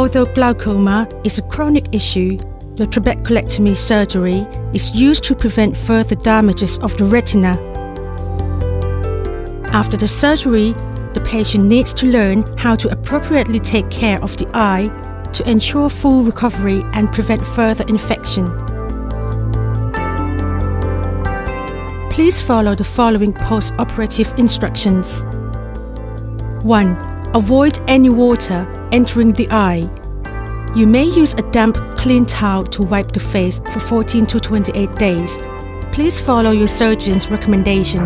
Although glaucoma is a chronic issue, the trabeculectomy surgery is used to prevent further damages of the retina. After the surgery, the patient needs to learn how to appropriately take care of the eye to ensure full recovery and prevent further infection. Please follow the following post-operative instructions. 1. Avoid any water entering the eye. You may use a damp, clean towel to wipe the face for 14 to 28 days. Please follow your surgeon's recommendation.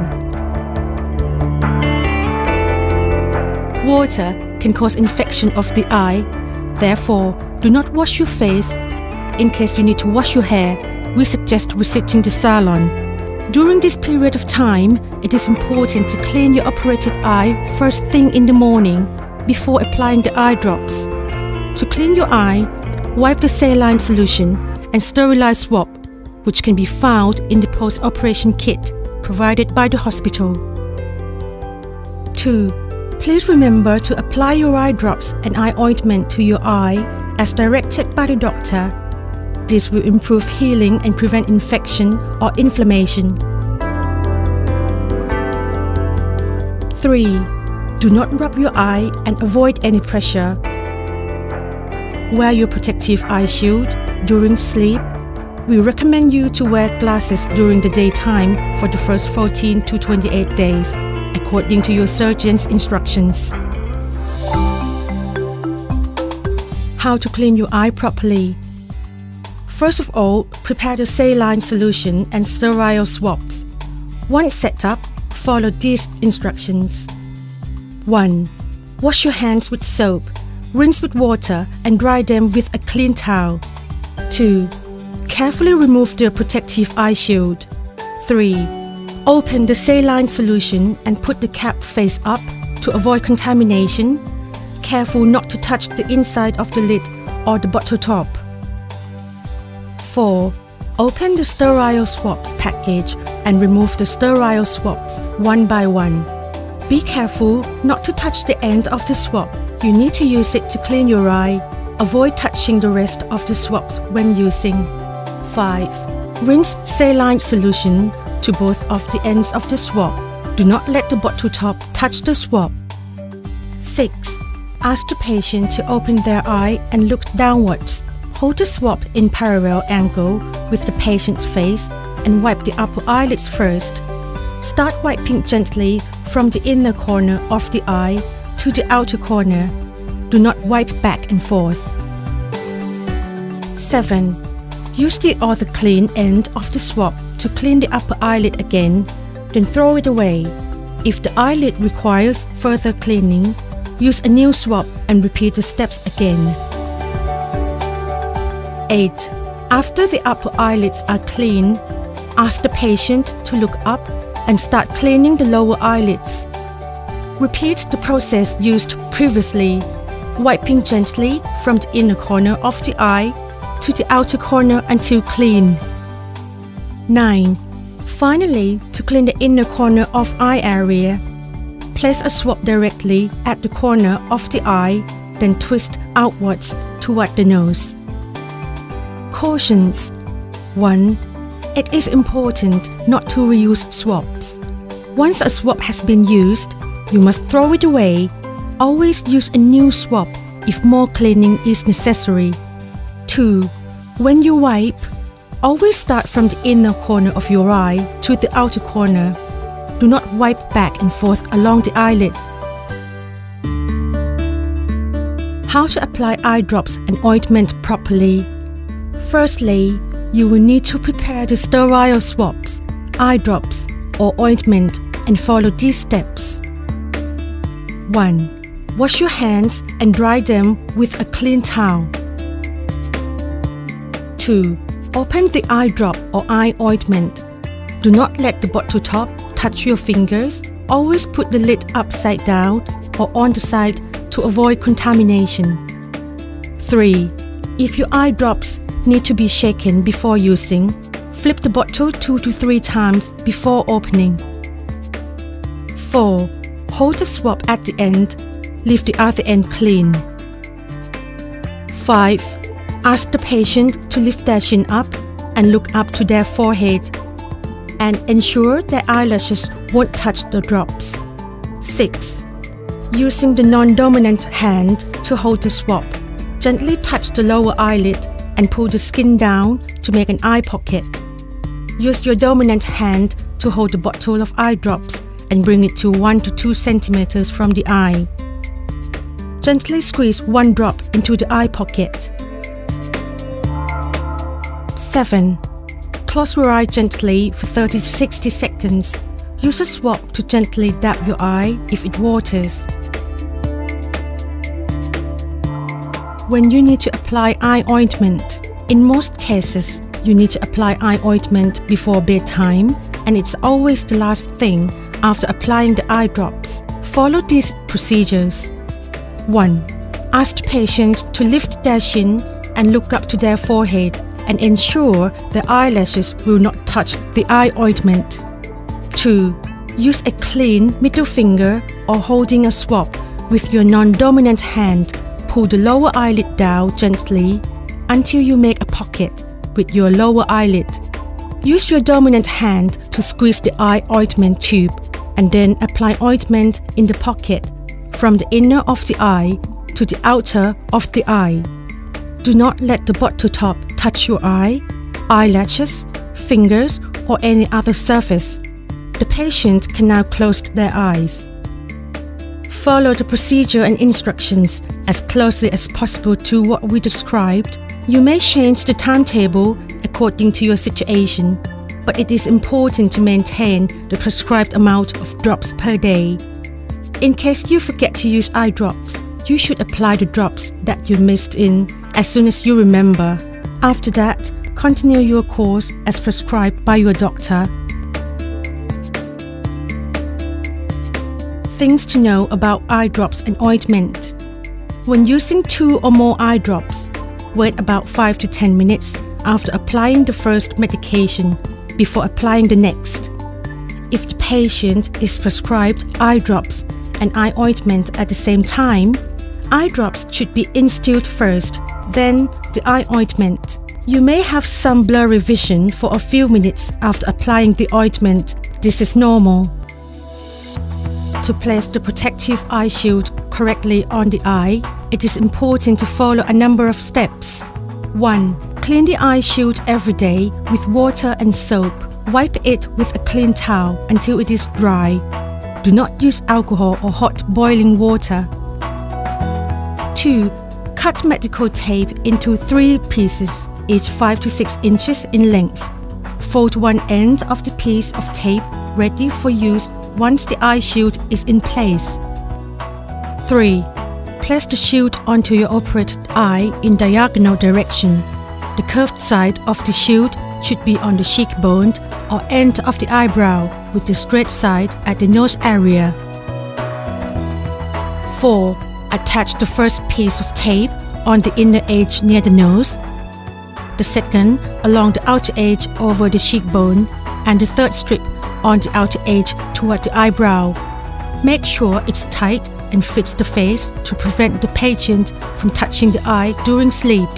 Water can cause infection of the eye. Therefore, do not wash your face. In case you need to wash your hair, we suggest visiting the salon. During this period of time, it is important to clean your operated eye first thing in the morning before applying the eye drops. To clean your eye, wipe the saline solution and sterile swab, which can be found in the post-operation kit provided by the hospital. 2. Please remember to apply your eye drops and eye ointment to your eye as directed by the doctor. This will improve healing and prevent infection or inflammation. 3. Do not rub your eye and avoid any pressure. Wear your protective eye shield during sleep. We recommend you to wear glasses during the daytime for the first 14 to 28 days, according to your surgeon's instructions. How to clean your eye properly. First of all, prepare the saline solution and sterile swabs. Once set up, follow these instructions. 1. Wash your hands with soap. Rinse with water and dry them with a clean towel. 2. Carefully remove the protective eye shield. 3. Open the saline solution and put the cap face up to avoid contamination. Careful not to touch the inside of the lid or the bottle top. 4. Open the sterile swabs package and remove the sterile swabs one by one. Be careful not to touch the end of the swab. You need to use it to clean your eye. Avoid touching the rest of the swabs when using. 5. Rinse saline solution to both of the ends of the swab. Do not let the bottle top touch the swab. 6. Ask the patient to open their eye and look downwards. Hold the swab in parallel angle with the patient's face and wipe the upper eyelids first. Start wiping gently from the inner corner of the eye to the outer corner. Do not wipe back and forth. 7. Use the other clean end of the swab to clean the upper eyelid again, then throw it away. If the eyelid requires further cleaning, use a new swab and repeat the steps again. 8. After the upper eyelids are clean, ask the patient to look up and start cleaning the lower eyelids. Repeat the process used previously, wiping gently from the inner corner of the eye to the outer corner until clean. 9. Finally, to clean the inner corner of eye area, place a swab directly at the corner of the eye, then twist outwards toward the nose. Cautions. 1. It is important not to reuse swabs. Once a swab has been used, you must throw it away. Always use a new swab if more cleaning is necessary. 2. When you wipe, always start from the inner corner of your eye to the outer corner. Do not wipe back and forth along the eyelid. How to apply eye drops and ointment properly. Firstly, you will need to prepare the sterile swabs, eye drops, or ointment and follow these steps. 1. Wash your hands and dry them with a clean towel. 2. Open the eye drop or eye ointment. Do not let the bottle top touch your fingers. Always put the lid upside down or on the side to avoid contamination. 3. If your eye drops need to be shaken before using, flip the bottle 2 to 3 times before opening. 4. Hold the swab at the end. Leave the other end clean. 5. Ask the patient to lift their chin up and look up to their forehead and ensure their eyelashes won't touch the drops. 6. Using the non-dominant hand to hold the swab, gently touch the lower eyelid and pull the skin down to make an eye pocket. Use your dominant hand to hold the bottle of eye drops and bring it to 1 to 2 centimeters from the eye. Gently squeeze one drop into the eye pocket. 7. Close your eye gently for 30 to 60 seconds. Use a swab to gently dab your eye if it waters. When you need to apply eye ointment, in most cases, you need to apply eye ointment before bedtime, and it's always the last thing after applying the eye drops. Follow these procedures. 1. Ask the patient to lift their chin and look up to their forehead and ensure the eyelashes will not touch the eye ointment. 2. Use a clean middle finger or holding a swab with your non-dominant hand. Pull the lower eyelid down gently until you make a pocket with your lower eyelid. Use your dominant hand to squeeze the eye ointment tube and then apply ointment in the pocket from the inner of the eye to the outer of the eye. Do not let the bottle top touch your eye, eyelashes, fingers, or any other surface. The patient can now close their eyes. Follow the procedure and instructions as closely as possible to what we described. You may change the timetable according to your situation, but it is important to maintain the prescribed amount of drops per day. In case you forget to use eye drops, you should apply the drops that you missed in as soon as you remember. After that, continue your course as prescribed by your doctor. Things to know about eye drops and ointment. When using 2 or more eye drops, wait about 5 to 10 minutes after applying the first medication before applying the next. If the patient is prescribed eye drops and eye ointment at the same time, eye drops should be instilled first, then the eye ointment. You may have some blurry vision for a few minutes after applying the ointment. This is normal. To place the protective eye shield correctly on the eye, it is important to follow a number of steps. 1. Clean the eye shield every day with water and soap. Wipe it with a clean towel until it is dry. Do not use alcohol or hot boiling water. 2. Cut medical tape into 3 pieces, each 5 to 6 inches in length. Fold one end of the piece of tape ready for use once the eye shield is in place. 3. Place the shield onto your operated eye in diagonal direction. The curved side of the shield should be on the cheekbone or end of the eyebrow with the straight side at the nose area. 4. Attach the first piece of tape on the inner edge near the nose, the second along the outer edge over the cheekbone, and the third strip on the outer edge toward the eyebrow. Make sure it's tight and fits the face to prevent the patient from touching the eye during sleep.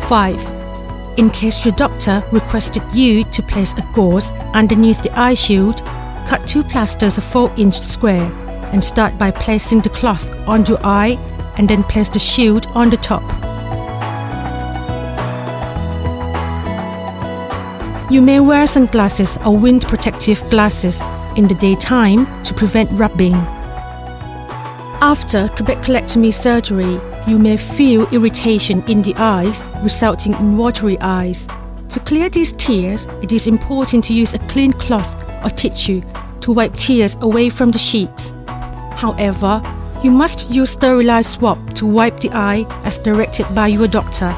5. In case your doctor requested you to place a gauze underneath the eye shield, cut 2 plasters of 4-inch square and start by placing the cloth on your eye and then place the shield on the top. You may wear sunglasses or wind protective glasses in the daytime to prevent rubbing. After trabeculectomy surgery, you may feel irritation in the eyes, resulting in watery eyes. To clear these tears, it is important to use a clean cloth or tissue to wipe tears away from the cheeks. However, you must use sterilized swab to wipe the eye as directed by your doctor.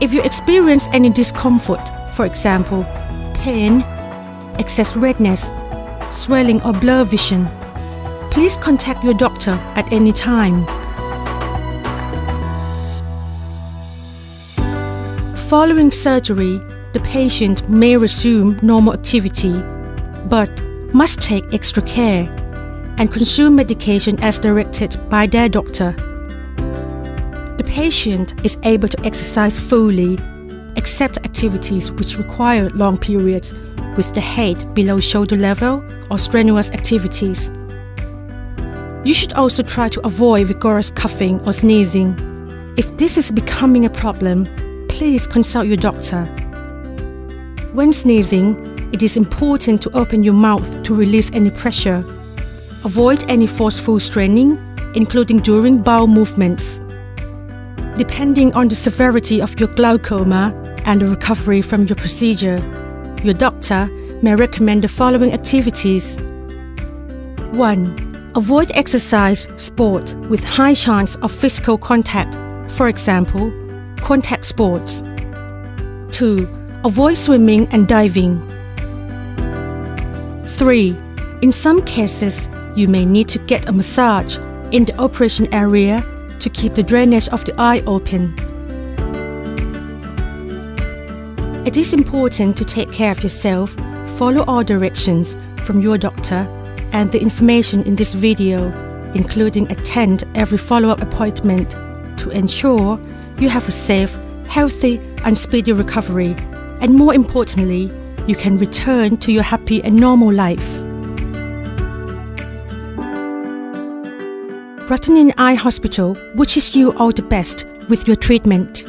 If you experience any discomfort, for example, pain, excess redness, swelling or blurred vision, please contact your doctor at any time. Following surgery, the patient may resume normal activity, but must take extra care. and consume medication as directed by their doctor. The patient is able to exercise fully, except activities which require long periods with the head below shoulder level or strenuous activities. You should also try to avoid vigorous coughing or sneezing. If this is becoming a problem, please consult your doctor. When sneezing, it is important to open your mouth to release any pressure. Avoid any forceful straining, including during bowel movements. Depending on the severity of your glaucoma and the recovery from your procedure, your doctor may recommend the following activities. 1. Avoid exercise, sport with high chance of physical contact, for example, contact sports. 2. Avoid swimming and diving. 3. In some cases, you may need to get a massage in the operation area to keep the drainage of the eye open. It is important to take care of yourself, follow all directions from your doctor and the information in this video, including attend every follow-up appointment to ensure you have a safe, healthy and speedy recovery, and more importantly, you can return to your happy and normal life. Rutnin Eye Hospital wishes you all the best with your treatment.